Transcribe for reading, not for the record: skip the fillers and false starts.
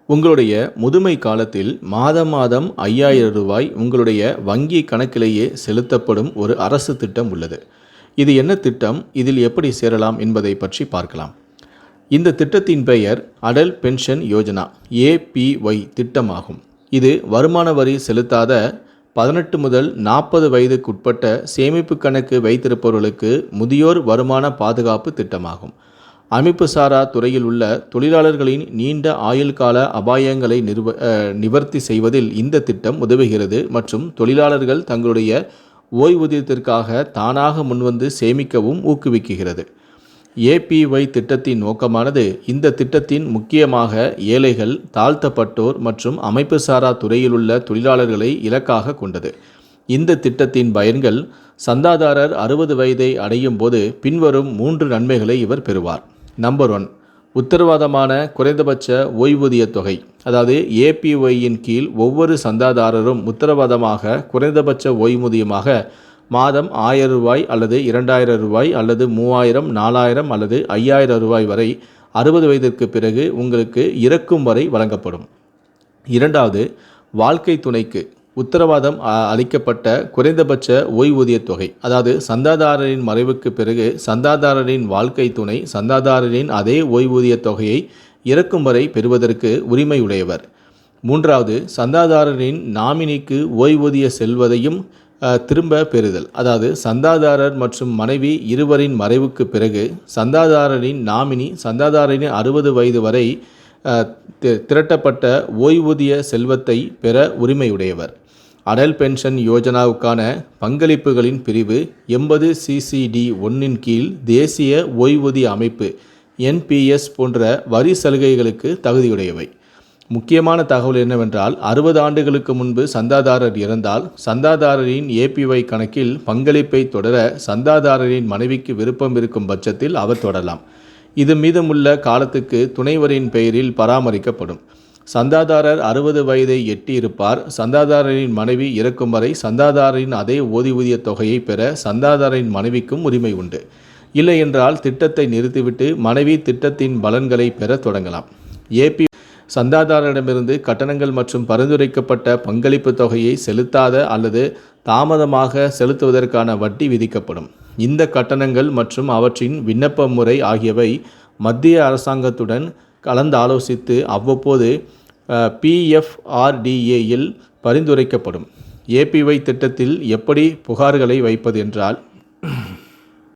உங்களுடைய முதுமை காலத்தில் மாதம் மாதம் 5000 ரூபாய் உங்களுடைய வங்கி கணக்கிலேயே செலுத்தப்படும் ஒரு அரசு திட்டம் உள்ளது. இது என்ன திட்டம், இதில் எப்படி சேரலாம் என்பதை பற்றி பார்க்கலாம். இந்த திட்டத்தின் பெயர் அடல் பென்ஷன் யோஜனா APY திட்டமாகும். இது வருமான வரி செலுத்தாத 18 முதல் 40 வயதுக்குட்பட்ட சேமிப்பு கணக்கு வைத்திருப்பவர்களுக்கு முதியோர் வருமான பாதுகாப்பு திட்டமாகும். அமைப்புசாரா துறையில் உள்ள தொழிலாளர்களின் நீண்ட ஆயுள் கால அபாயங்களை நிவர்த்தி செய்வதில் இந்த திட்டம் உதவுகிறது மற்றும் தொழிலாளர்கள் தங்களுடைய ஓய்வூதியத்திற்காக தானாக முன்வந்து சேமிக்கவும் ஊக்குவிக்கிறது. APY திட்டத்தின் நோக்கமானது இந்த திட்டத்தின் முக்கியமாக ஏழைகள், தாழ்த்தப்பட்டோர் மற்றும் அமைப்புசாரா துறையிலுள்ள தொழிலாளர்களை இலக்காக கொண்டது. இந்த திட்டத்தின் பயன்கள்: சந்தாதாரர் 60 வயதை அடையும் போது பின்வரும் 3 நன்மைகளை இவர் பெறுவார். நம்பர் 1, உத்தரவாதமான குறைந்தபட்ச ஓய்வூதிய தொகை. அதாவது APYயின் கீழ் ஒவ்வொரு சந்தாதாரரும் உத்தரவாதமாக குறைந்தபட்ச ஓய்வூதியமாக மாதம் 1000 ரூபாய் அல்லது 2000 ரூபாய் அல்லது 3000, 4000 அல்லது 5000 ரூபாய் வரை 60 வயதிற்கு பிறகு உங்களுக்கு இறக்கும் வரை வழங்கப்படும். இரண்டாவது, வாழ்க்கை துணைக்கு உத்தரவாதம் அளிக்கப்பட்ட குறைந்தபட்ச ஓய்வூதிய தொகை. அதாவது சந்தாதாரரின் மறைவுக்கு பிறகு சந்தாதாரரின் வாழ்க்கை துணை சந்தாதாரரின் அதே ஓய்வூதிய தொகையை இறக்கும் வரை பெறுவதற்கு உரிமையுடையவர். மூன்றாவது, சந்தாதாரரின் நாமினிக்கு ஓய்வூதிய செல்வதையும் திரும்ப பெறுதல். அதாவது சந்தாதாரர் மற்றும் மனைவி இருவரின் மறைவுக்கு பிறகு சந்தாதாரரின் நாமினி சந்தாதாரரின் 60 வயது வரை திரட்டப்பட்ட ஓய்வூதிய செல்வத்தை பெற உரிமையுடையவர். அடல் பென்ஷன் யோஜனாவுக்கான பங்களிப்புகளின் பிரிவு 80CCD1 கீழ் தேசிய ஓய்வூதிய அமைப்பு NPS போன்ற வரி சலுகைகளுக்கு தகுதியுடையவை. முக்கியமான தகவல் என்னவென்றால், 60 ஆண்டுகளுக்கு முன்பு சந்தாதாரர் இறந்தால் சந்தாதாரரின் APY கணக்கில் பங்களிப்பை தொடர சந்தாதாரரின் மனைவிக்கு விருப்பம் இருக்கும் பட்சத்தில் அவர் தொடரலாம். இது மீதமுள்ள காலத்துக்கு துணைவரின் பெயரில் பராமரிக்கப்படும். சந்தாதாரர் 60 வயதை எட்டி இருப்பார். சந்தாதாரரின் மனைவி இறக்கும் வரை சந்தாதாரரின் அதே ஓய்வூதிய தொகையை பெற சந்தாதாரரின் மனைவிக்கும் உரிமை உண்டு. இல்லை என்றால் திட்டத்தை நிறுத்திவிட்டு மனைவி திட்டத்தின் பலன்களை பெற தொடங்கலாம். சந்தாதாரரிடமிருந்து கட்டணங்கள் மற்றும் பரிந்துரைக்கப்பட்ட பங்களிப்பு தொகையை செலுத்தாத அல்லது தாமதமாக செலுத்துவதற்கான வட்டி விதிக்கப்படும். இந்த கட்டணங்கள் மற்றும் அவற்றின் விண்ணப்ப முறை ஆகியவை மத்திய அரசாங்கத்துடன் கலந்தாலோசித்து அவ்வப்போது PFRDAயில் பரிந்துரைக்கப்படும். APY திட்டத்தில் எப்படி புகார்களை வைப்பது என்றால்,